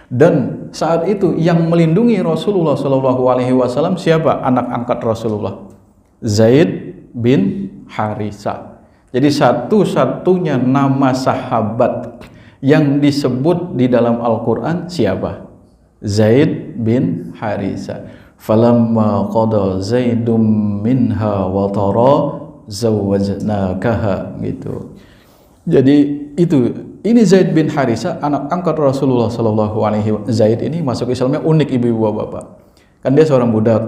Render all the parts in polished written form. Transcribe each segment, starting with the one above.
Dan saat itu yang melindungi Rasulullah SAW siapa? Anak angkat Rasulullah, Zaid bin Harisa. Jadi satu-satunya nama sahabat yang disebut di dalam Al-Quran siapa? Zaid bin Harisa. Falamma qada Zaidum minha wa tara zawwajnakaha, gitu. Jadi ini Zaid bin Harisa, anak angkat Rasulullah SAW. Zaid ini masuk Islamnya unik, ibu-ibu bapak. Kan dia seorang budak,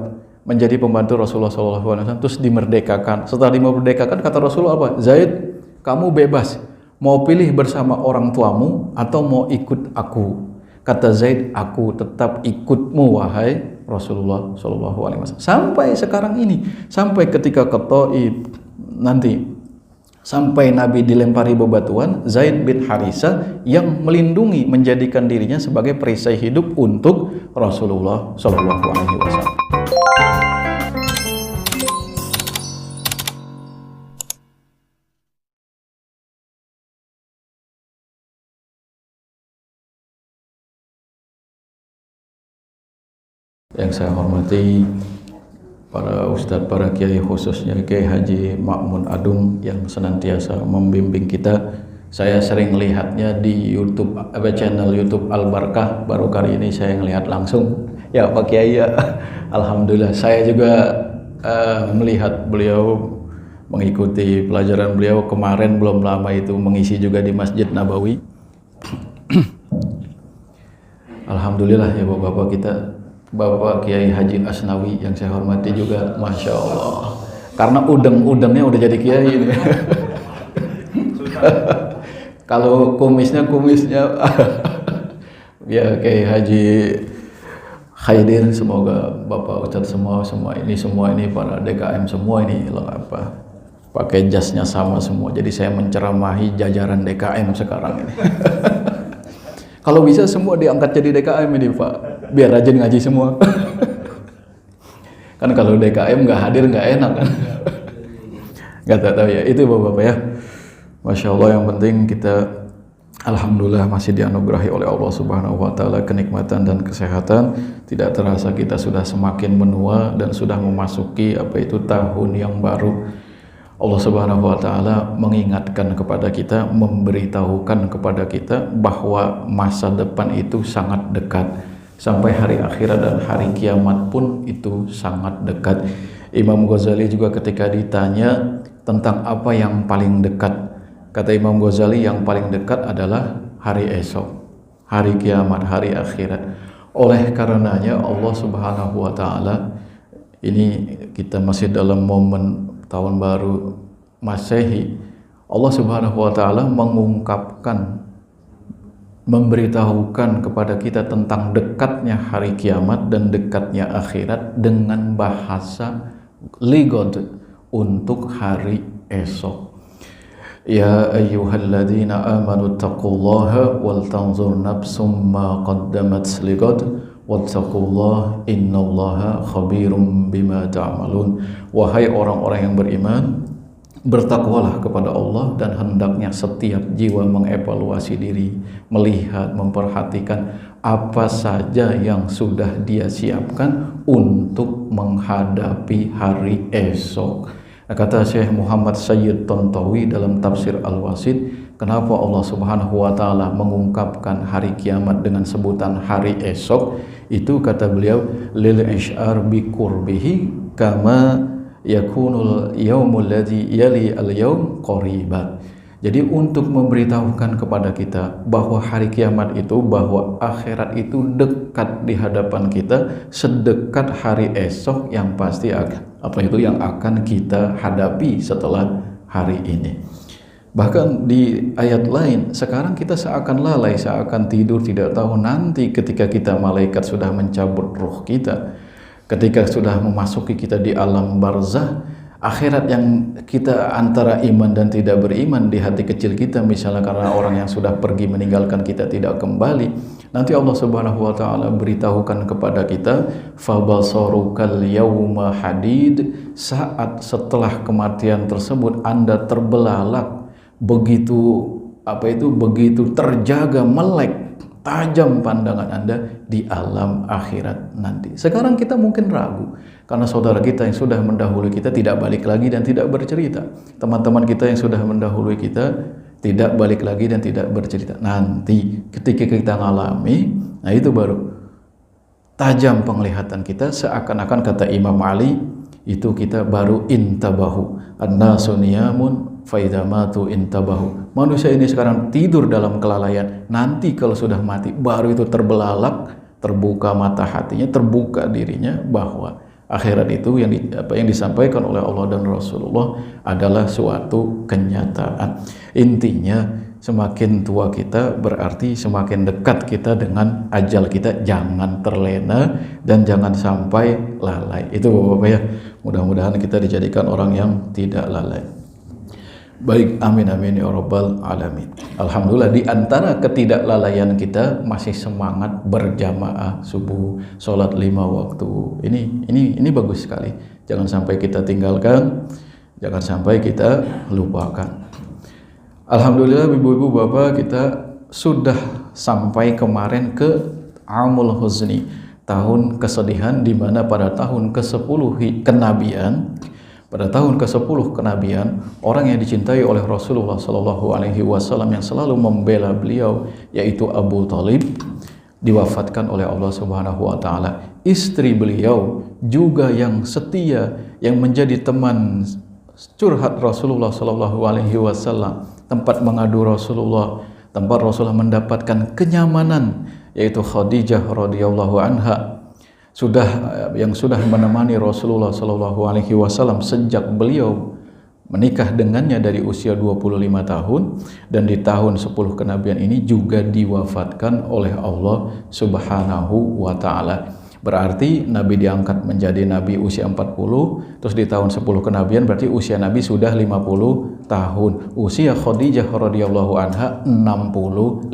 menjadi pembantu Rasulullah SAW, terus dimerdekakan. Setelah dimerdekakan, kata Rasulullah apa? Zaid, kamu bebas, mau pilih bersama orang tuamu atau mau ikut aku. Kata Zaid, aku tetap ikutmu wahai Rasulullah SAW. Sampai sekarang ini, sampai ketika ke Taif nanti, sampai Nabi dilempari bebatuan, Zaid bin Harisa yang melindungi, menjadikan dirinya sebagai perisai hidup untuk Rasulullah SAW. Yang saya hormati para ustadz, para kiai, khususnya Kiai Haji Ma'mun Adung yang senantiasa membimbing kita. Saya sering lihatnya di YouTube, channel YouTube Al Barkah. Baru kali ini saya melihat langsung. Ya Pak Kiai, ya. Alhamdulillah saya juga melihat beliau, mengikuti pelajaran beliau kemarin, belum lama itu mengisi juga di Masjid Nabawi. Alhamdulillah ya Bapak-bapak kita, Bapak Kiai Haji Asnawi yang saya hormati juga, Masya Allah. Karena udeng-udengnya udah jadi kiai ini. Kalau kumisnya ya Kiai Haji Khaidir, semoga Bapak Ustadz semua ini para DKM semua ini apa, pakai jasnya sama semua. Jadi saya menceramahi jajaran DKM sekarang ini. Kalau bisa semua diangkat jadi DKM ini Pak, biar rajin ngaji semua. Kan kalau DKM nggak hadir nggak enak kan. Nggak tahu ya, itu Bapak-bapak ya. Masya Allah, yang penting kita alhamdulillah masih dianugerahi oleh Allah Subhanahu wa Ta'ala kenikmatan dan kesehatan. Tidak terasa kita sudah semakin menua dan sudah memasuki tahun yang baru. Allah Subhanahu wa Ta'ala mengingatkan kepada kita, memberitahukan kepada kita bahwa masa depan itu sangat dekat. Sampai hari akhirat dan hari kiamat pun itu sangat dekat. Imam Ghazali juga ketika ditanya tentang apa yang paling dekat, kata Imam Ghazali yang paling dekat adalah hari esok, hari kiamat, hari akhirat. Oleh karenanya Allah Subhanahu wa Ta'ala, ini kita masih dalam momen tahun baru Masehi, Allah Subhanahu wa Ta'ala mengungkapkan, memberitahukan kepada kita tentang dekatnya hari kiamat dan dekatnya akhirat dengan bahasa ligod untuk hari esok. Ya ayyuhalladzina amanu taqullaha wal tanzur nafsum ma qaddamat ligod wattaqullaha innallaha khabirum bima ta'malun. Wahai orang-orang yang beriman, bertakwalah kepada Allah dan hendaknya setiap jiwa mengevaluasi diri, melihat, memperhatikan apa saja yang sudah dia siapkan untuk menghadapi hari esok. Kata Syekh Muhammad Sayyid Tontowi dalam tafsir Al-Wasid, kenapa Allah Subhanahu wa Ta'ala mengungkapkan hari kiamat dengan sebutan hari esok? Itu kata beliau, lil ish'ar bi qurbihi kama yakunul yaumul ladzi yali al-yaum qariba. Jadi untuk memberitahukan kepada kita bahwa hari kiamat itu, bahwa akhirat itu dekat di hadapan kita, sedekat hari esok yang pasti yang akan kita hadapi setelah hari ini. Bahkan di ayat lain, sekarang kita seakan lalai, seakan tidur, tidak tahu nanti ketika kita malaikat sudah mencabut ruh kita, ketika sudah memasuki kita di alam barzah, akhirat yang kita antara iman dan tidak beriman di hati kecil kita, misalnya karena orang yang sudah pergi meninggalkan kita tidak kembali, nanti Allah Subhanahu wa Ta'ala beritahukan kepada kita, fabasarukal yauma hadid, saat setelah kematian tersebut Anda terbelalak, begitu terjaga, melek, tajam pandangan Anda di alam akhirat nanti. Sekarang kita mungkin ragu karena saudara kita yang sudah mendahului kita tidak balik lagi dan tidak bercerita. Teman-teman kita yang sudah mendahului kita tidak balik lagi dan tidak bercerita. Nanti ketika kita ngalami, nah itu baru tajam penglihatan kita, seakan-akan kata Imam Ali, itu kita baru intabahu. An-nasu niyamun fa idza matu intabahu. Manusia ini sekarang tidur dalam kelalaian, nanti kalau sudah mati baru itu terbelalak, terbuka mata hatinya, terbuka dirinya bahwa akhirat itu yang disampaikan oleh Allah dan Rasulullah adalah suatu kenyataan. Intinya semakin tua kita berarti semakin dekat kita dengan ajal kita. Jangan terlena dan jangan sampai lalai. Itu Bapak-Bapak ya. Mudah-mudahan kita dijadikan orang yang tidak lalai. Baik, amin amin ya rabbal alamin. Alhamdulillah di antara ketidaklalaian kita masih semangat berjamaah subuh, sholat 5 waktu. Ini bagus sekali. Jangan sampai kita tinggalkan, jangan sampai kita lupakan. Alhamdulillah ibu-ibu bapak, kita sudah sampai kemarin ke Amul Huzni, tahun kesedihan, di mana pada tahun ke-10 kenabian, pada tahun ke-10 kenabian, orang yang dicintai oleh Rasulullah SAW yang selalu membela beliau, yaitu Abu Thalib, diwafatkan oleh Allah Subhanahu wa taala. Istri beliau juga yang setia, yang menjadi teman curhat Rasulullah SAW, tempat mengadu Rasulullah, tempat Rasulullah mendapatkan kenyamanan, yaitu Khadijah radhiyallahu anha, yang sudah menemani Rasulullah SAW sejak beliau menikah dengannya dari usia 25 tahun, dan di tahun 10 kenabian ini juga diwafatkan oleh Allah Subhanahu wa taala. Berarti Nabi diangkat menjadi Nabi usia 40, terus di tahun 10 kenabian berarti usia Nabi sudah 50 tahun. Usia Khadijah radhiyallahu anha 65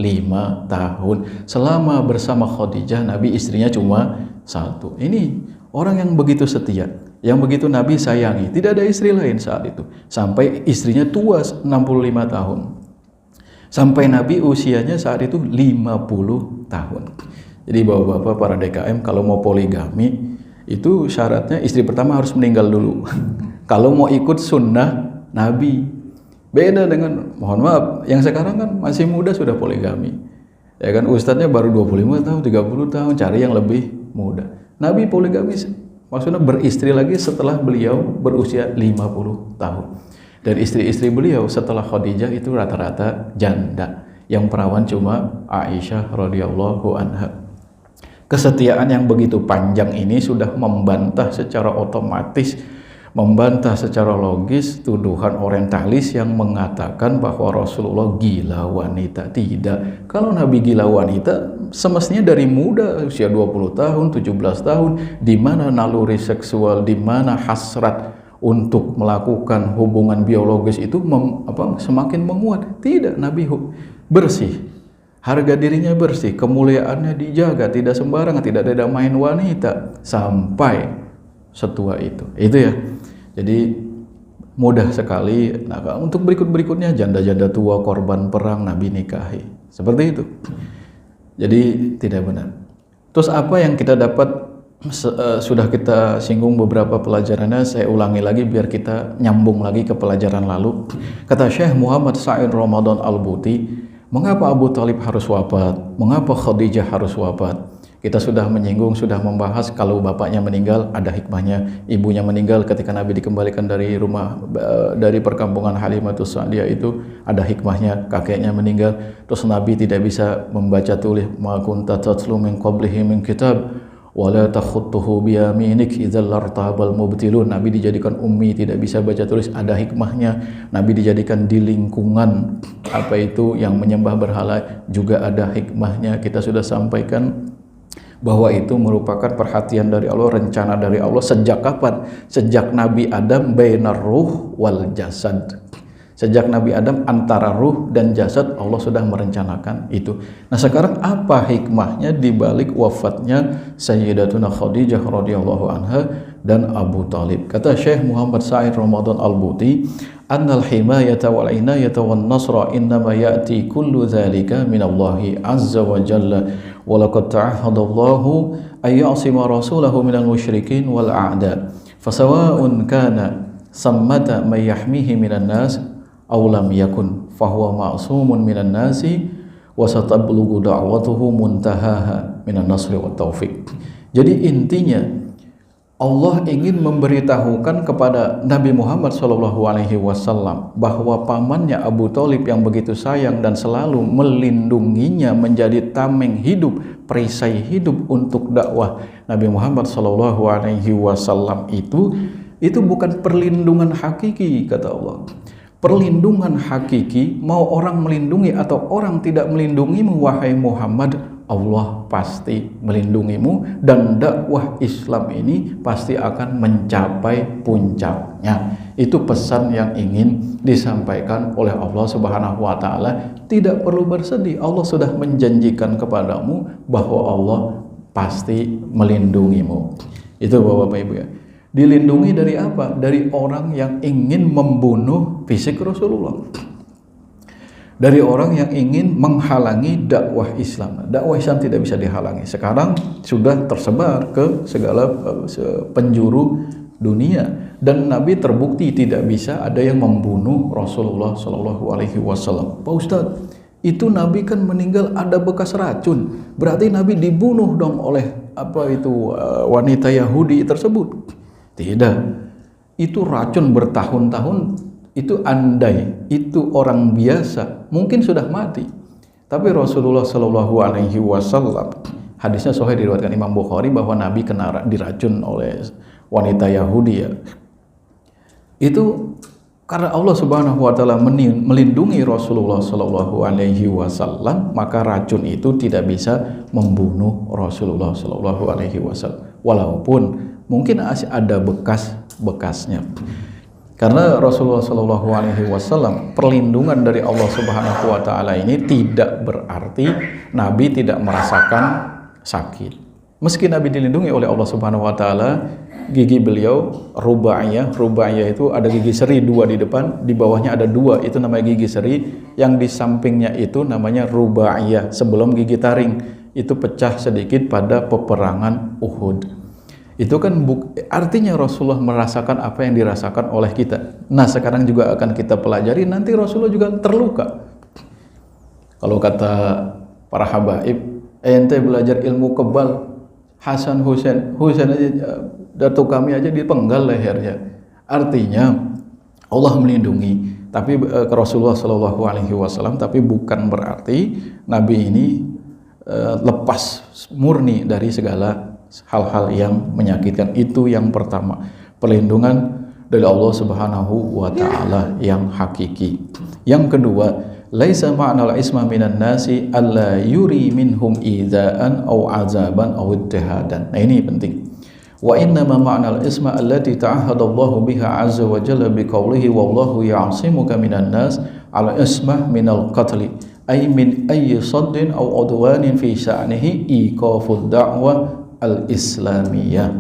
tahun. Selama bersama Khadijah, Nabi istrinya cuma satu. Ini orang yang begitu setia, yang begitu Nabi sayangi. Tidak ada istri lain saat itu. Sampai istrinya tua 65 tahun. Sampai Nabi usianya saat itu 50 tahun. Jadi bapak-bapak para DKM, kalau mau poligami itu syaratnya istri pertama harus meninggal dulu. Kalau mau ikut sunnah Nabi, beda dengan, mohon maaf, yang sekarang kan masih muda sudah poligami. Ya kan, ustadznya baru 25 tahun, 30 tahun, cari yang lebih muda. Nabi poligami, maksudnya beristri lagi setelah beliau berusia 50 tahun. Dan istri-istri beliau setelah Khadijah itu rata-rata janda. Yang perawan cuma Aisyah radhiyallahu anha. Kesetiaan yang begitu panjang ini sudah membantah secara otomatis, membantah secara logis tuduhan orientalis yang mengatakan bahwa Rasulullah gila wanita. Tidak. Kalau Nabi gila wanita, semestinya dari muda, usia 20 tahun, 17 tahun, di mana naluri seksual, di mana hasrat untuk melakukan hubungan biologis itu semakin menguat. Tidak, Nabi bersih. Harga dirinya bersih, kemuliaannya dijaga, tidak sembarangan, tidak ada main wanita sampai setua itu. Itu ya. Jadi mudah sekali. Nah, untuk berikutnya janda-janda tua korban perang Nabi nikahi. Seperti itu. Jadi tidak benar. Terus apa yang kita dapat, sudah kita singgung beberapa pelajarannya, saya ulangi lagi biar kita nyambung lagi ke pelajaran lalu. Kata Syekh Muhammad Sa'id Ramadan Al-Buti, mengapa Abu Thalib harus wafat? Mengapa Khadijah harus wafat? Kita sudah menyinggung, sudah membahas kalau bapaknya meninggal ada hikmahnya, ibunya meninggal ketika Nabi dikembalikan dari rumah, dari perkampungan Halimatus Sa'diyah itu ada hikmahnya, kakeknya meninggal. Terus Nabi tidak bisa membaca tulis, ma kunta tatlu min qablihi min kitab wala takhutuhu biyaminik idzal lartabal mubtilun. Nabi dijadikan ummi, tidak bisa baca tulis, ada hikmahnya. Nabi dijadikan di lingkungan yang menyembah berhala, juga ada hikmahnya. Kita sudah sampaikan bahwa itu merupakan perhatian dari Allah, rencana dari Allah. Sejak kapan? Sejak Nabi Adam bainar ruh wal jasad. Sejak Nabi Adam antara ruh dan jasad Allah sudah merencanakan itu. Nah sekarang apa hikmahnya dibalik wafatnya Sayyidatuna Khadijah radhiyallahu anha dan Abu Thalib? Kata Syekh Muhammad Sa'id Ramadan Al-Buti, annal himayata wal inayata wan nasra innama ya'ti kullu dzalika minallahi azza wa jalla wa laqad ta'ahadallahu ay ya'sima rasulahu minal musyrikin wal a'da fasawa'un kana sammata may yahmihi minan nas aw lam yakun fahuwa ma'sumun minan nasi wa satablughu da'watuhu muntahaha minan nasri wat taufiq. Jadi intinya Allah ingin memberitahukan kepada Nabi Muhammad SAW bahwa pamannya Abu Thalib yang begitu sayang dan selalu melindunginya menjadi tameng hidup, perisai hidup untuk dakwah Nabi Muhammad SAW itu bukan perlindungan hakiki, kata Allah. Perlindungan hakiki, mau orang melindungi atau orang tidak melindungimu, wahai Muhammad, Allah pasti melindungimu dan dakwah Islam ini pasti akan mencapai puncaknya. Itu pesan yang ingin disampaikan oleh Allah Subhanahu wa taala. Tidak perlu bersedih, Allah sudah menjanjikan kepadamu bahwa Allah pasti melindungimu. Itu Bapak Ibu ya. Dilindungi dari apa? Dari orang yang ingin membunuh fisik Rasulullah. Dari orang yang ingin menghalangi dakwah Islam. Dakwah Islam tidak bisa dihalangi. Sekarang sudah tersebar ke segala penjuru dunia dan Nabi terbukti tidak bisa ada yang membunuh Rasulullah SAW. Pak Ustadz, itu Nabi kan meninggal ada bekas racun. Berarti Nabi dibunuh dong oleh wanita Yahudi tersebut? Tidak. Itu racun bertahun-tahun. Itu andai itu orang biasa mungkin sudah mati, tapi Rasulullah SAW hadisnya sahih diriwayatkan Imam Bukhari bahwa Nabi kena diracun oleh wanita Yahudi ya. Itu karena Allah Subhanahu wa taala melindungi Rasulullah SAW, maka racun itu tidak bisa membunuh Rasulullah SAW walaupun mungkin ada bekas-bekasnya. Karena Rasulullah SAW perlindungan dari Allah Subhanahu wa taala ini tidak berarti Nabi tidak merasakan sakit. Meski Nabi dilindungi oleh Allah Subhanahu wa taala, gigi beliau rubaiyah itu ada gigi seri 2 di depan, di bawahnya ada 2, itu namanya gigi seri, yang di sampingnya itu namanya rubaiyah sebelum gigi taring. Itu pecah sedikit pada peperangan Uhud. Itu kan artinya Rasulullah merasakan apa yang dirasakan oleh kita. Nah sekarang juga akan kita pelajari, nanti Rasulullah juga terluka. Kalau kata para habaib, ente belajar ilmu kebal, Hasan Husain aja, datuk kami aja dipenggal lehernya. Artinya Allah melindungi, tapi Rasulullah SAW, tapi bukan berarti Nabi ini lepas murni dari segala hal-hal yang menyakitkan. Itu yang pertama, perlindungan dari Allah Subhanahu wa taala yang hakiki. Yang kedua, laisa ma'nal isma minan nasi alla yuri minhum idzaan aw azaban aw ittihadan. Nah ini penting. Wa inna ma ma'nal isma allati ta'ahadallahu biha azza wa jalla biqaulihi wallahu ya'simuka minan nas al ismah minal qatli ay min ayyi saddin aw udwanin fi sya'nihi iqafud da'wah al-islamiyah.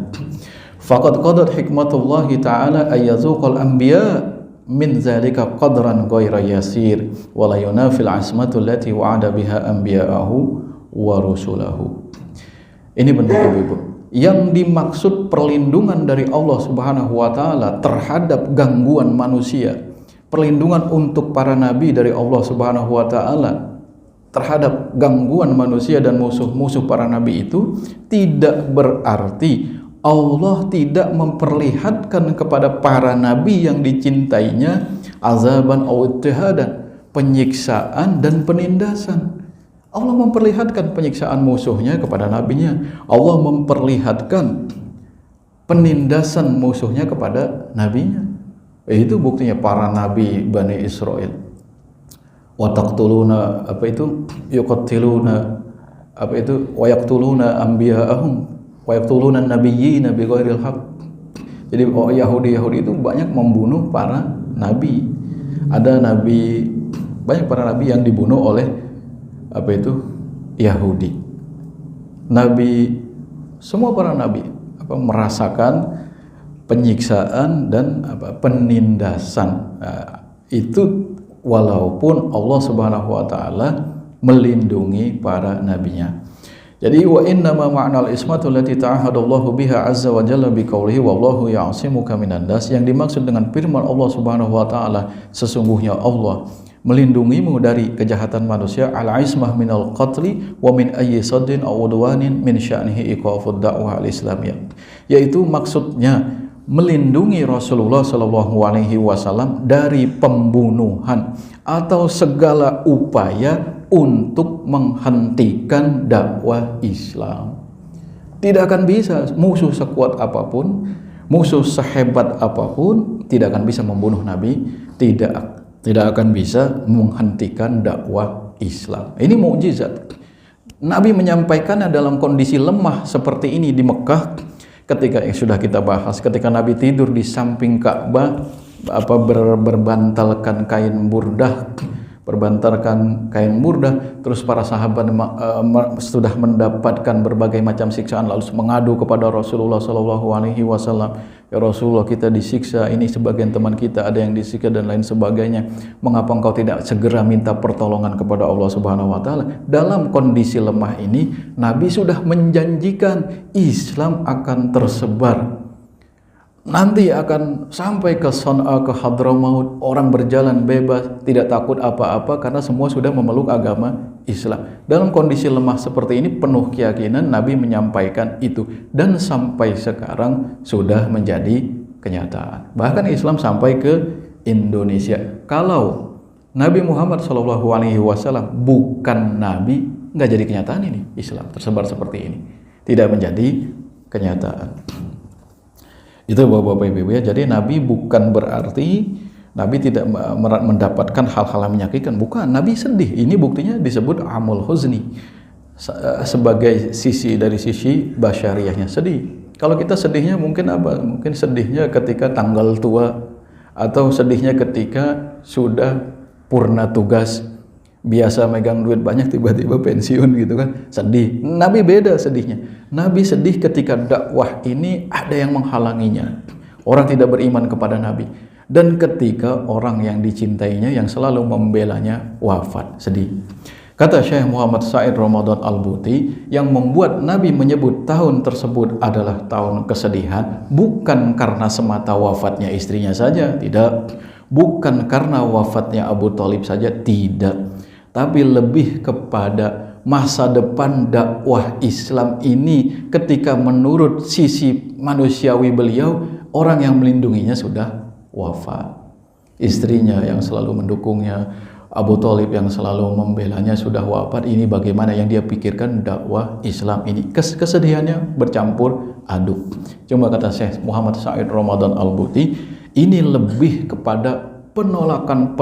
Faqad qadat hikmatullahi ta'ala ayyazuqal anbiya min zalika qadran ghaira yasir wa la yunafil asmatu allati wa'ada biha anbiya'ahu wa rusulahu. Ini penting Ibu. Yang dimaksud perlindungan dari Allah Subhanahu wa taala terhadap gangguan manusia, perlindungan untuk para nabi dari Allah Subhanahu wa taala terhadap gangguan manusia dan musuh-musuh para nabi itu tidak berarti Allah tidak memperlihatkan kepada para nabi yang dicintainya azaban aw ittihadan, penyiksaan dan penindasan. Allah memperlihatkan penyiksaan musuhnya kepada nabinya. Allah memperlihatkan penindasan musuhnya kepada nabinya. Itu buktinya para nabi Bani Israel. Wa taqtuluna yuqattiluna wa yaqtuluna anbiya'ahum wa yaqtuluna an-nabiyyina bighairil haqq. Jadi Yahudi itu banyak membunuh para nabi. Banyak para nabi yang dibunuh oleh Yahudi. Semua para nabi merasakan penyiksaan dan penindasan. Itu walaupun Allah Subhanahu wa taala melindungi para nabinya. Jadi wa inna ma ma'nal ismatu allati ta'ahadallahu biha azza wa jalla biqaulihi wallahu ya'simuka minan nas. Yang dimaksud dengan firman Allah Subhanahu wa taala, sesungguhnya Allah melindungimu dari kejahatan manusia, al-ismah minal qatli wa min ayyi saddin aw udwanin min sya'nihi iqafud da'wah al-islamiyah. Yaitu maksudnya melindungi Rasulullah Shallallahu Alaihi Wasallam dari pembunuhan atau segala upaya untuk menghentikan dakwah Islam. Tidak akan bisa, musuh sekuat apapun, musuh sehebat apapun, tidak akan bisa membunuh Nabi, tidak akan bisa menghentikan dakwah Islam. Ini mukjizat. Nabi menyampaikannya dalam kondisi lemah seperti ini di Mekah. Ketika yang sudah kita bahas, ketika Nabi tidur di samping Ka'bah, berbantalkan kain burdah, terus para sahabat sudah mendapatkan berbagai macam siksaan, lalu mengadu kepada Rasulullah Shallallahu Alaihi Wasallam, ya Rasulullah, kita disiksa, ini sebagian teman kita ada yang disiksa dan lain sebagainya. Mengapa engkau tidak segera minta pertolongan kepada Allah Subhanahu Wa Taala? Dalam kondisi lemah ini, Nabi sudah menjanjikan Islam akan tersebar. Nanti akan sampai ke Son'a, ke Hadramaut, orang berjalan bebas, tidak takut apa-apa karena semua sudah memeluk agama Islam. Dalam kondisi lemah seperti ini, penuh keyakinan Nabi menyampaikan itu, dan sampai sekarang sudah menjadi kenyataan. Bahkan Islam sampai ke Indonesia. Kalau Nabi Muhammad SAW bukan Nabi, nggak jadi kenyataan ini. Islam tersebar seperti ini, tidak menjadi kenyataan. Itu Bapak-bapak Ibu ya. Jadi Nabi bukan berarti Nabi tidak mendapatkan hal-hal yang menyakitkan. Bukan, Nabi sedih. Ini buktinya disebut amul huzni. Sebagai dari sisi basyariahnya sedih. Kalau kita sedihnya mungkin apa? Mungkin sedihnya ketika tanggal tua, atau sedihnya ketika sudah purna tugas, biasa megang duit banyak tiba-tiba pensiun gitu kan, sedih. Nabi beda sedihnya. Nabi sedih ketika dakwah ini ada yang menghalanginya, orang tidak beriman kepada Nabi, dan ketika orang yang dicintainya, yang selalu membelanya wafat, sedih. Kata Syekh Muhammad Said Ramadan Al-Buti, yang membuat Nabi menyebut tahun tersebut adalah tahun kesedihan bukan karena semata wafatnya istrinya saja, tidak, bukan karena wafatnya Abu Thalib saja, tidak, tapi lebih kepada masa depan dakwah Islam ini ketika menurut sisi manusiawi beliau, orang yang melindunginya sudah wafat. Istrinya yang selalu mendukungnya, Abu Thalib yang selalu membelanya sudah wafat. Ini bagaimana yang dia pikirkan dakwah Islam ini. Kesedihannya bercampur aduk. Cuma kata Syekh Muhammad Said Ramadan Al-Buti, ini lebih kepada penolakan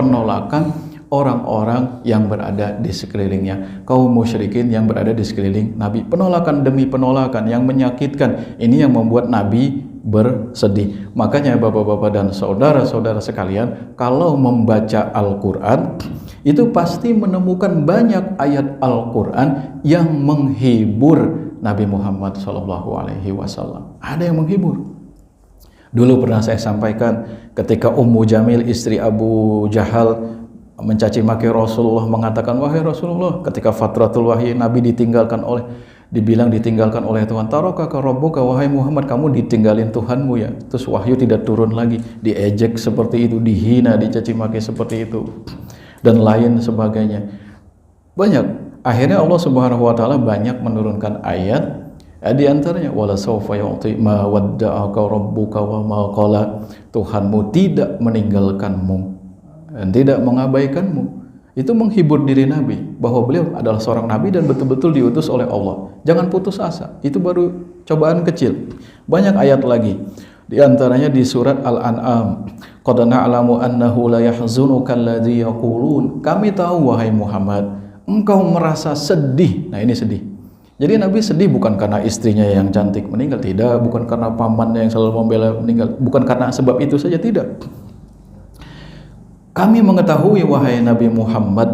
orang-orang yang berada di sekelilingnya, kaum musyrikin yang berada di sekeliling Nabi. Penolakan demi penolakan yang menyakitkan, ini yang membuat Nabi bersedih. Makanya bapak-bapak dan saudara-saudara sekalian, kalau membaca Al-Quran, itu pasti menemukan banyak ayat Al-Quran yang menghibur Nabi Muhammad SAW. Ada yang menghibur. Dulu pernah saya sampaikan, ketika Ummu Jamil, istri Abu Jahal, mencaci maki Rasulullah, mengatakan, wahai Rasulullah, ketika fatratul wahyi Nabi ditinggalkan oleh Tuhan, tarokaka rabbuka, wahai Muhammad, kamu ditinggalin Tuhanmu ya. Terus wahyu tidak turun lagi, diejek seperti itu, dihina, dicaci maki seperti itu, dan lain sebagainya. Banyak. Akhirnya Allah Subhanahu wa taala banyak menurunkan ayat, di antaranya wala sawfa yu'ti ma wadda'aka rabbuka wa ma qala. Tuhanmu tidak meninggalkanmu dan tidak mengabaikanmu. Itu menghibur diri Nabi, bahwa beliau adalah seorang Nabi dan betul-betul diutus oleh Allah. Jangan putus asa, itu baru cobaan kecil. Banyak ayat lagi, di antaranya di surat Al-An'am, qad na'lamu annahu la yahzunuka alladhi yaqulun. Kami tahu wahai Muhammad, engkau merasa sedih. Nah ini sedih. Jadi Nabi sedih bukan karena istrinya yang cantik meninggal, tidak, bukan karena pamannya yang selalu membela meninggal, bukan karena sebab itu saja, tidak. Kami mengetahui wahai Nabi Muhammad,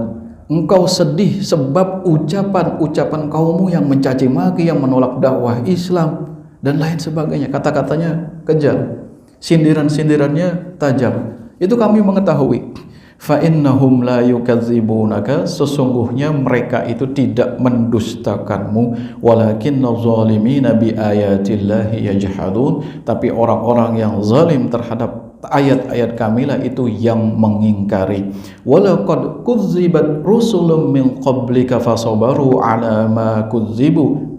engkau sedih sebab ucapan-ucapan kaummu yang mencaci maki, yang menolak dakwah Islam dan lain sebagainya. Kata-katanya kejam, sindiran-sindirannya tajam. Itu kami mengetahui. fa innahum la yukadzibunaka, sesungguhnya mereka itu tidak mendustakanmu, walakinna zalimina bi ayatillahi yajhadun, tapi orang-orang yang zalim terhadap ayat-ayat kamilah itu yang mengingkari. Walaqad kudzibat rusulun min qablika fasabaru ala ma kudzibu,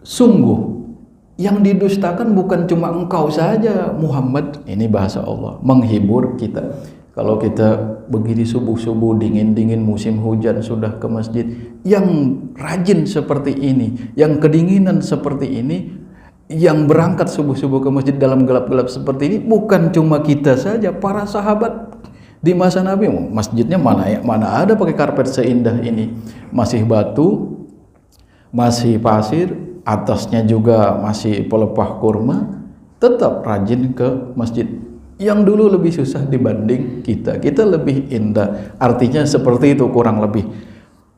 sungguh yang didustakan bukan cuma engkau saja Muhammad. Ini bahasa Allah menghibur kita. Kalau kita begini subuh-subuh dingin-dingin musim hujan sudah ke masjid, yang rajin seperti ini, yang kedinginan seperti ini, yang berangkat subuh-subuh ke masjid dalam gelap-gelap seperti ini, bukan cuma kita saja, para sahabat di masa Nabi. Masjidnya mana ada pakai karpet seindah ini, masih batu, masih pasir, atasnya juga masih pelepah kurma, tetap rajin ke masjid. Yang dulu lebih susah dibanding kita lebih indah. Artinya seperti itu kurang lebih.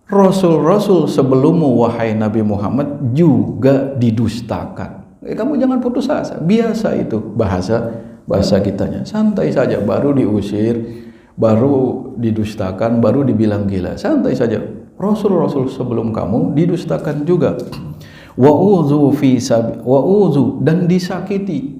Rasul-rasul sebelummu wahai Nabi Muhammad juga didustakan. Kamu jangan putus asa. Biasa itu bahasa kitanya. Santai saja, baru diusir, baru didustakan, baru dibilang gila. Santai saja. Rasul-rasul sebelum kamu didustakan juga. Wa'udzu dan disakiti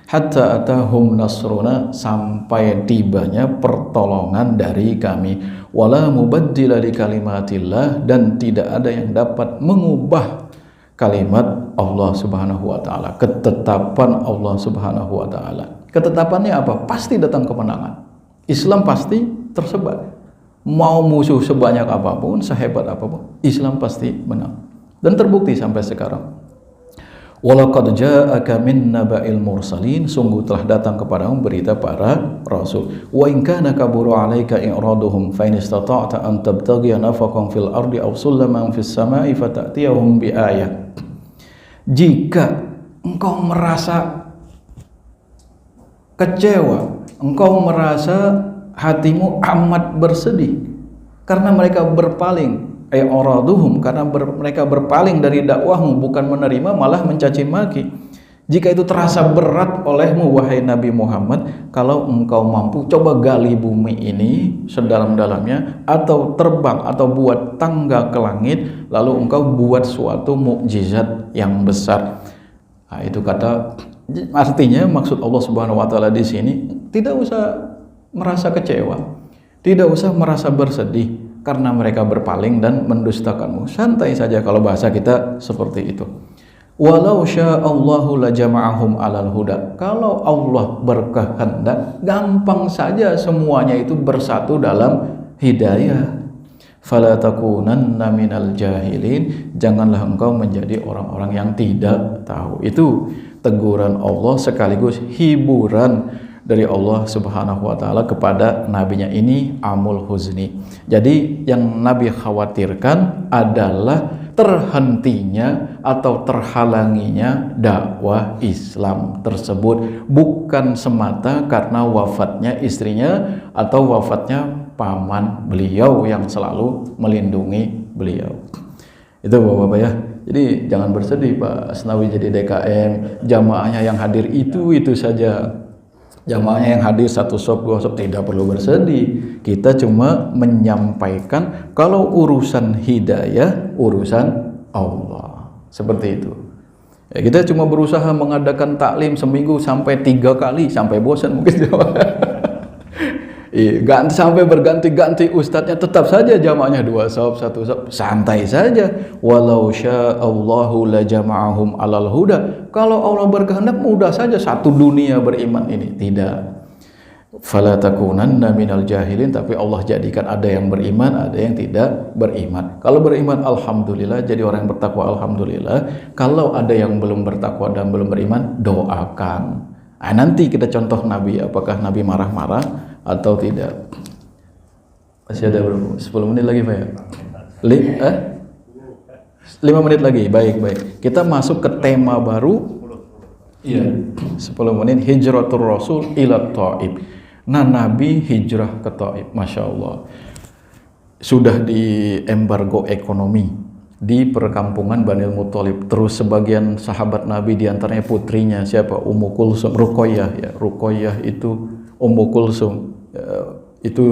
hatta atahum nasruna, sampai tibanya pertolongan dari kami. Wala mubaddila li kalimatillah, dan tidak ada yang dapat mengubah kalimat Allah Subhanahu wa taala, ketetapan Allah Subhanahu wa taala. Ketetapannya apa? Pasti datang kemenangan. Islam pasti tersebar. Mau musuh sebanyak apapun, sehebat apapun, Islam pasti menang. Dan terbukti sampai sekarang. Walaqad ja'aka min naba'il mursalin, sungguh telah datang kepadamu berita para rasul. Wa in kana kaburu 'alaika i'raduhum fa in istata'ta an tabtaghiya nafaqan fil ardi aw sulaman fis sama'i fata'tiyahum bi ayah. Jika engkau merasa kecewa, engkau merasa hatimu amat bersedih karena mereka berpaling, i'raduhum, karena mereka berpaling dari dakwahmu, bukan menerima malah mencaci maki. Jika itu terasa berat olehmu wahai Nabi Muhammad, kalau engkau mampu, coba gali bumi ini sedalam-dalamnya, atau terbang atau buat tangga ke langit, lalu engkau buat suatu mukjizat yang besar. Nah, itu kata, artinya maksud Allah Subhanahu wa taala di sini, tidak usah merasa kecewa, tidak usah merasa bersedih karena mereka berpaling dan mendustakanmu. Santai saja, kalau bahasa kita seperti itu. Walau sya'allahu lajama'ahum 'alal huda. Kalau Allah berkehendak, gampang saja semuanya itu bersatu dalam hidayah. Fala takunanna minal jahilin, janganlah engkau menjadi orang-orang yang tidak tahu. Itu teguran Allah sekaligus hiburan dari Allah Subhanahu wa taala kepada nabinya. Ini amul huzni. Jadi yang Nabi khawatirkan adalah terhentinya atau terhalanginya dakwah Islam tersebut, bukan semata karena wafatnya istrinya atau wafatnya paman beliau yang selalu melindungi beliau. Itu Bapak-bapak ya. Jadi jangan bersedih Pak Asnawi jadi DKM, jamaahnya yang hadir itu saja. Jamaahnya yang hadir satu sop dua sop tidak perlu bersedih. Kita cuma menyampaikan kalau urusan hidayah urusan Allah, seperti itu ya. Kita cuma berusaha mengadakan taklim seminggu sampai 3 kali sampai bosan mungkin. Ganti sampai berganti-ganti ustadznya, tetap saja jamaahnya 2 sop 1 sop, santai saja. Walau sya'allahu lajama'ahum 'alal huda, kalau Allah berkehendak mudah saja satu dunia beriman ini. Tidak. Fala takunanna minal jahilin, tapi Allah jadikan ada yang beriman, ada yang tidak beriman. Kalau beriman alhamdulillah, jadi orang yang bertakwa alhamdulillah. Kalau ada yang belum bertakwa dan belum beriman, doakan. Nah, nanti kita contoh Nabi, apakah Nabi marah-marah atau tidak. Masih ada berapa? 10 menit lagi Pak ya? 5 menit lagi, baik. Kita masuk ke tema baru. Iya, 10 menit. Hijratul Rasul ila Taif. Nah, Nabi hijrah ke Taif, Masya Allah. Sudah di embargo ekonomi di perkampungan Banil Muthalib. Terus sebagian sahabat Nabi, diantaranya putrinya siapa? Ummu Kulsum, Ruqayyah ya. Ruqayyah itu Ummu Kulsum itu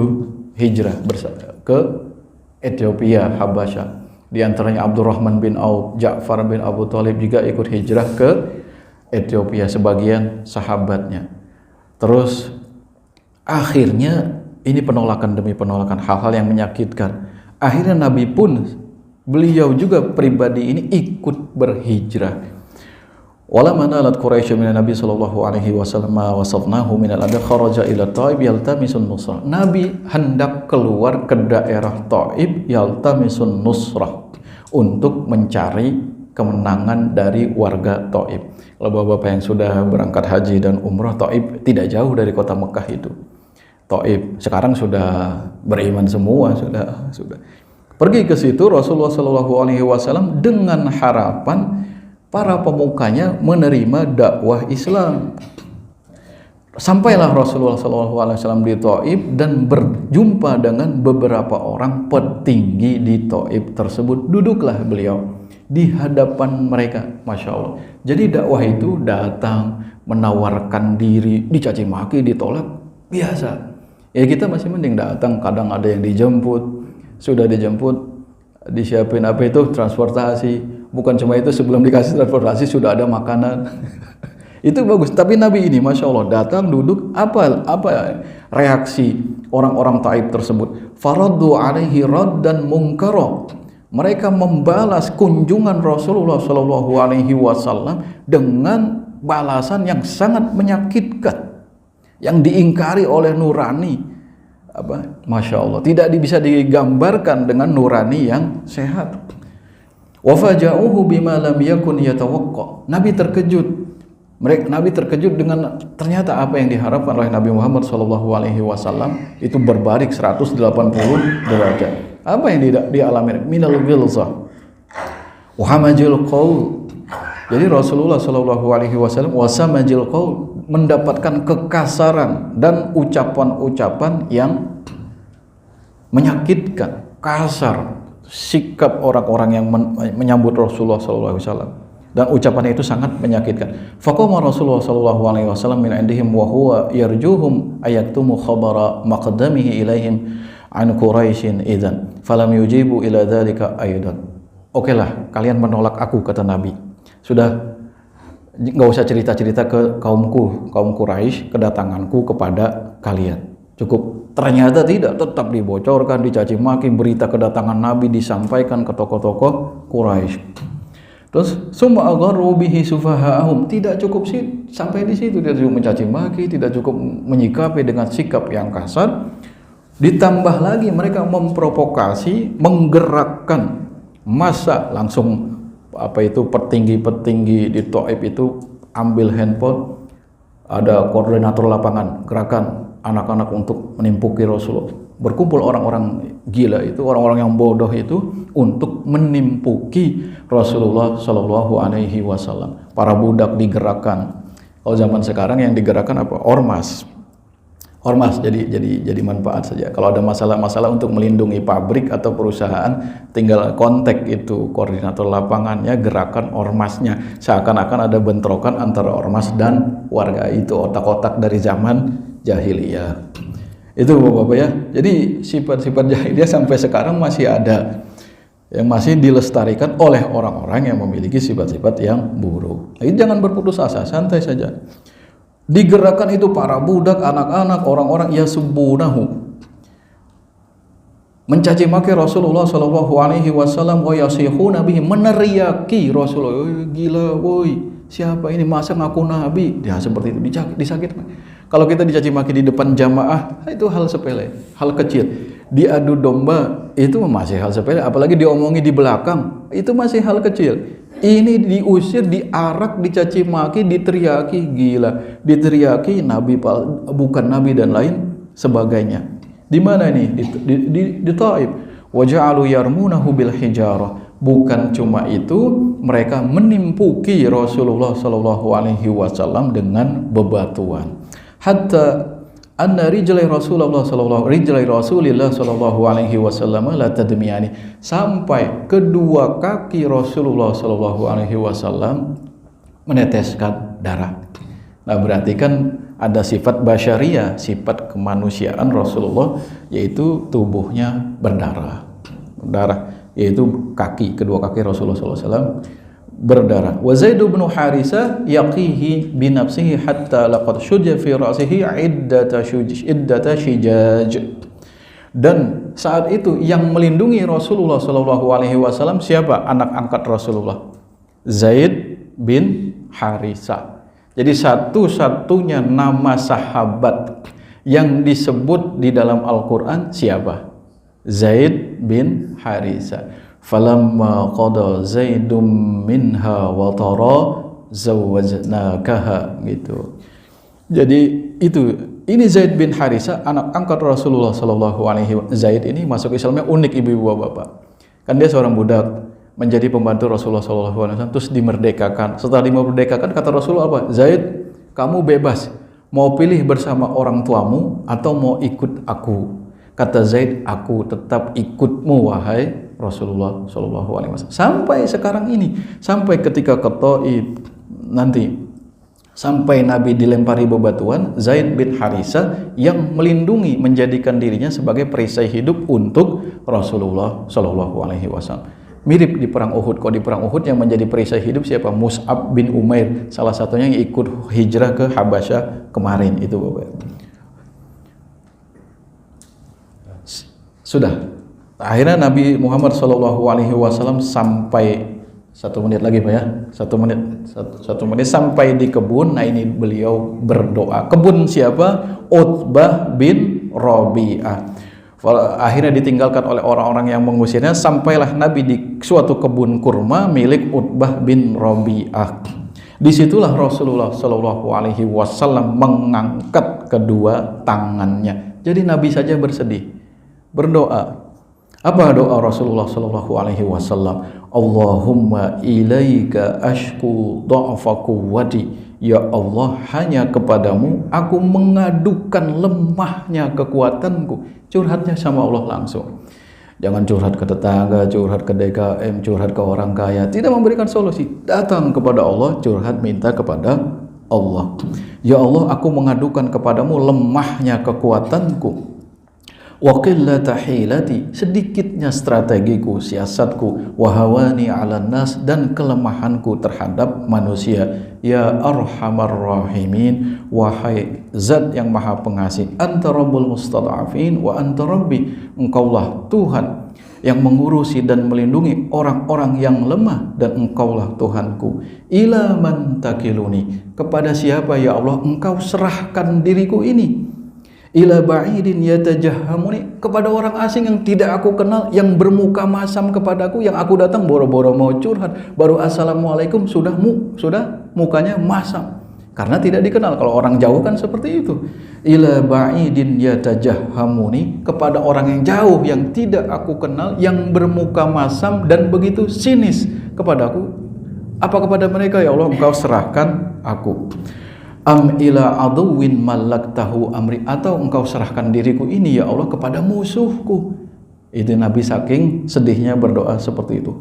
hijrah ke Ethiopia, Habasyah. Di antaranya Abdurrahman bin Auf, Ja'far bin Abu Thalib juga ikut hijrah ke Ethiopia, sebagian sahabatnya. Terus akhirnya ini penolakan demi penolakan, hal-hal yang menyakitkan. Akhirnya Nabi pun, beliau juga pribadi ini ikut berhijrah. Wala manalat Quraisy min Nabi sallallahu alaihi wasallam wasafnahu min al-adha kharaja ila Taib yaltamisun nusrah. Nabi hendak keluar ke daerah Taib yaltamisun nusrah untuk mencari kemenangan dari warga Taib. Kalau bapak-bapak yang sudah berangkat haji dan umrah, Taib tidak jauh dari kota Mekah itu. Taib sekarang sudah beriman semua, sudah. Pergi ke situ Rasulullah sallallahu alaihi wasallam dengan harapan para pemukanya menerima dakwah Islam. Sampailah Rasulullah SAW di Taif dan berjumpa dengan beberapa orang petinggi di Taif tersebut. Duduklah beliau di hadapan mereka, Masya Allah. Jadi dakwah itu datang, menawarkan diri, dicaci maki, ditolak, biasa. Ya kita masih mending datang, kadang ada yang dijemput, sudah dijemput, disiapin apa itu, transportasi. Bukan cuma itu, sebelum dikasih transportasi sudah ada makanan. Itu bagus. Tapi Nabi ini, Masya Allah, datang, duduk, apa reaksi orang-orang Taif tersebut? Faraddu alaihi raddan munkara. Mereka membalas kunjungan Rasulullah Shallallahu Alaihi Wasallam dengan balasan yang sangat menyakitkan, yang diingkari oleh nurani. Masya Allah, tidak bisa digambarkan dengan nurani yang sehat. Wa faja'uhu bima lam yakun yatawaqqa. Nabi terkejut dengan ternyata apa yang diharapkan oleh Nabi Muhammad SAW itu berbalik 180 derajat. Apa yang dialami? Minal ghilzah wa hamajil qaul. Jadi Rasulullah SAW wasamajil qaul, mendapatkan kekasaran dan ucapan-ucapan yang menyakitkan, kasar. Sikap orang-orang yang menyambut Rasulullah SAW dan ucapannya itu sangat menyakitkan. Faqama Rasulullah SAW min indihim wa huwa yarjuhum ayaktumu khabara maqdamihi ilaihim an Quraisyin idzan falam yujibu ila dzalika aidan. Okelah, kalian menolak aku, kata Nabi. Sudah, nggak usah cerita-cerita ke kaum Quraisy kedatanganku kepada kalian. Cukup. Ternyata tidak, tetap dibocorkan, dicaci maki, berita kedatangan Nabi disampaikan ke tokoh-tokoh Quraisy. Terus summa agharu bihi sufaha'ahum, tidak cukup sih sampai di situ, tidak cukup mencaci maki, tidak cukup menyikapi dengan sikap yang kasar. Ditambah lagi mereka memprovokasi, menggerakkan massa, langsung petinggi-petinggi di Taif itu ambil handphone, ada koordinator lapangan, gerakan anak-anak untuk menimpuki Rasulullah. Berkumpul orang-orang gila itu, orang-orang yang bodoh itu untuk menimpuki Rasulullah Shallallahu Alaihi Wasallam. Para budak digerakkan. Kalau zaman sekarang yang digerakkan apa? Ormas jadi manfaat saja. Kalau ada masalah-masalah untuk melindungi pabrik atau perusahaan, tinggal kontak itu koordinator lapangannya, gerakan ormasnya. Seakan-akan ada bentrokan antara ormas dan warga itu, otak-otak dari zaman jahiliyah. Itu Bapak ya. Jadi sifat-sifat jahiliyah sampai sekarang masih ada, yang masih dilestarikan oleh orang-orang yang memiliki sifat-sifat yang buruk. Jadi jangan berputus asa, santai saja. Digerakkan itu para budak, anak-anak, orang-orang yasubbunahu, mencaci maki Rasulullah Shallallahu Alaihi Wasallam, wa yasihuna bihi, meneriaki Rasulullah, gila, woi, siapa ini, masa ngaku nabi? Ya seperti itu, disakit. Kalau kita dicaci maki di depan jamaah, itu hal sepele, hal kecil. Diadu domba itu masih hal sepele, apalagi diomongi di belakang, itu masih hal kecil. Ini diusir, diarak, dicaci maki, diteriaki, gila, diteriaki nabi bukan nabi dan lain sebagainya. Di mana ini? Di Taif. Wa ja'alu yarmunahu bil hijarah. Bukan cuma itu, mereka menimpuki Rasulullah Shallallahu Alaihi Wasallam dengan bebatuan. Hatta anna rijlai Rasulullah sallallahu alaihi wasallam la tadmiyani, sampai kedua kaki Rasulullah sallallahu alaihi wasallam meneteskan darah. Nah, berarti kan ada sifat basyariyah, sifat kemanusiaan Rasulullah, yaitu tubuhnya berdarah, yaitu kedua kaki Rasulullah SAW berdarah. Wa Zaid bin Harisah yaqihi bi nafsihi hatta laqad shujja fi ra'sihi iddata shijaj. Dan saat itu yang melindungi Rasulullah SAW siapa? Anak angkat Rasulullah, Zaid bin Harisah. Jadi satu-satunya nama sahabat yang disebut di dalam Al-Quran siapa? Zaid bin Harisah. Falamma qada Zaidum minha wa tara zawwajnakaha, gitu. Jadi ini Zaid bin Harisah, anak angkat Rasulullah SAW. Zaid ini masuk Islamnya unik, ibu-ibu bapak. Kan dia seorang budak, menjadi pembantu Rasulullah SAW, terus dimerdekakan. Setelah dimerdekakan, kata Rasulullah apa? Zaid, kamu bebas, mau pilih bersama orang tuamu atau mau ikut aku. Kata Zaid, aku tetap ikutmu wahai Rasulullah SAW. Sampai sekarang ini, sampai ketika ke Taif nanti, sampai Nabi dilempari bebatuan, Zaid bin Harisah yang melindungi, menjadikan dirinya sebagai perisai hidup untuk Rasulullah SAW. Mirip di perang Uhud. Kalau di perang Uhud yang menjadi perisai hidup siapa? Mus'ab bin Umair, salah satunya yang ikut hijrah ke Habasyah kemarin itu, Bapak. Sudah. Akhirnya Nabi Muhammad SAW sampai 1 menit lagi, Pak ya. 1 menit sampai di kebun. Nah, ini beliau berdoa. Kebun siapa? Utbah bin Rabi'ah. Akhirnya ditinggalkan oleh orang-orang yang mengusirnya, sampailah Nabi di suatu kebun kurma milik Utbah bin Rabi'ah. Disitulah Rasulullah SAW mengangkat kedua tangannya. Jadi Nabi saja bersedih, berdoa. Apa doa Rasulullah SAW? Allahumma ilaika ashku dha'fa quwwati. Ya Allah, hanya kepadamu aku mengadukan lemahnya kekuatanku. Curhatnya sama Allah langsung. Jangan curhat ke tetangga, curhat ke DKM, curhat ke orang kaya. Tidak memberikan solusi. Datang kepada Allah, curhat, minta kepada Allah. Ya Allah, aku mengadukan kepadamu lemahnya kekuatanku. Wa qillata hilati, sedikitnya strategiku, siasatku, wa hawani 'alan nas, dan kelemahanku terhadap manusia. Ya arhamar rahimin, wahai zat yang maha pengasih. Anta rabbul mustad'afin wa anta rabbi, engkaulah Tuhan yang mengurusi dan melindungi orang-orang yang lemah, dan engkaulah Tuhanku. Ila man takiluni, kepada siapa ya Allah engkau serahkan diriku ini? Ila ba'idin yatajahhamuni, kepada orang asing yang tidak aku kenal, yang bermuka masam kepadaku, yang aku datang boro-boro mau curhat, baru assalamualaikum sudah mukanya masam karena tidak dikenal. Kalau orang jauh kan seperti itu. Ila ba'idin yatajahhamuni, kepada orang yang jauh yang tidak aku kenal, yang bermuka masam dan begitu sinis kepadaku. Apa kepada mereka ya Allah engkau serahkan aku? Am ila aduwin malaktahu amri, atau engkau serahkan diriku ini ya Allah kepada musuhku. Itu Nabi saking sedihnya berdoa seperti itu.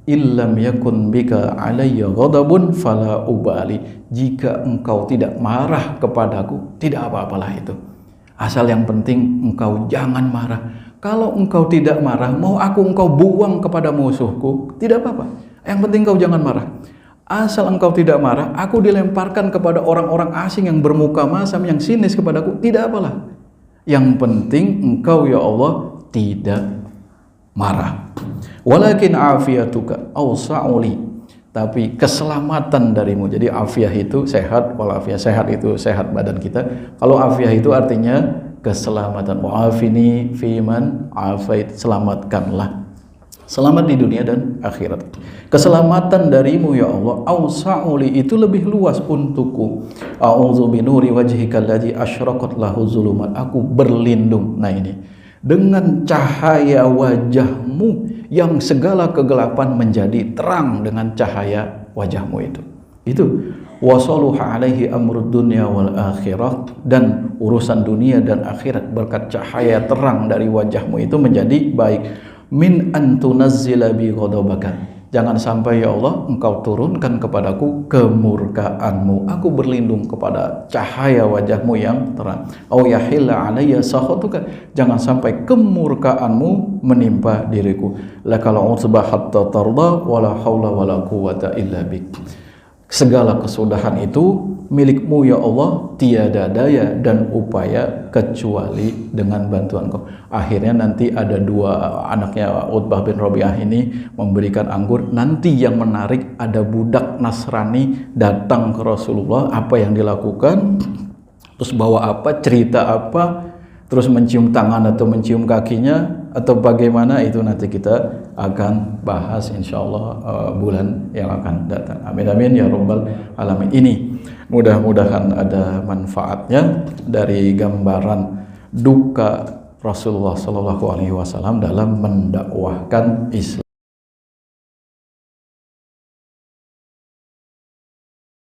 Illam yakun bika alayya ghadabun fala ubali, jika engkau tidak marah kepadaku, tidak apa-apalah itu. Asal yang penting engkau jangan marah. Kalau engkau tidak marah, mau engkau buang kepada musuhku, tidak apa-apa. Yang penting engkau jangan marah. Asal engkau tidak marah, aku dilemparkan kepada orang-orang asing yang bermuka masam, yang sinis kepadaku, tidak apalah. Yang penting engkau ya Allah tidak marah. Walakin afiyatuka awsa'uli, tapi keselamatan darimu. Jadi afiah itu sehat, walafiah sehat itu sehat badan kita. Kalau afiah itu artinya keselamatan. Wa'afini fiman afait, selamatkanlah. Selamat di dunia dan akhirat. Keselamatan darimu ya Allah, awsa'uli, itu lebih luas untukku. A'udzu binuri wajhika alladzi asyraqat lahu zulumat, aku berlindung. Nah ini, dengan cahaya wajahmu yang segala kegelapan menjadi terang dengan cahaya wajahmu itu. Wasaluha alaihi amrud dunya wal akhirah, dan urusan dunia dan akhirat berkat cahaya terang dari wajahmu itu menjadi baik. Min antunazzila bi ghadabaka, Jangan sampai ya Allah engkau turunkan kepadaku kemurkaanmu. Aku berlindung kepada cahaya wajahmu yang terang. Au yahilla alayya sakhatuka. Jangan sampai kemurkaanmu menimpa diriku. Lakal utbah hatta tarda wala haula wala quwata illa bik. Segala kesudahan itu milikmu ya Allah, tiada daya dan upaya kecuali dengan bantuan Kau. Akhirnya nanti ada dua anaknya Utbah bin Rabi'ah ini memberikan anggur. Nanti yang menarik ada budak Nasrani datang ke Rasulullah. Apa yang dilakukan? Terus bawa apa? Cerita apa? Terus mencium tangan atau mencium kakinya atau bagaimana, itu nanti kita akan bahas insyaallah bulan yang akan datang. Amin amin ya rabbal alamin. Ini mudah-mudahan ada manfaatnya dari gambaran duka Rasulullah SAW dalam mendakwahkan Islam.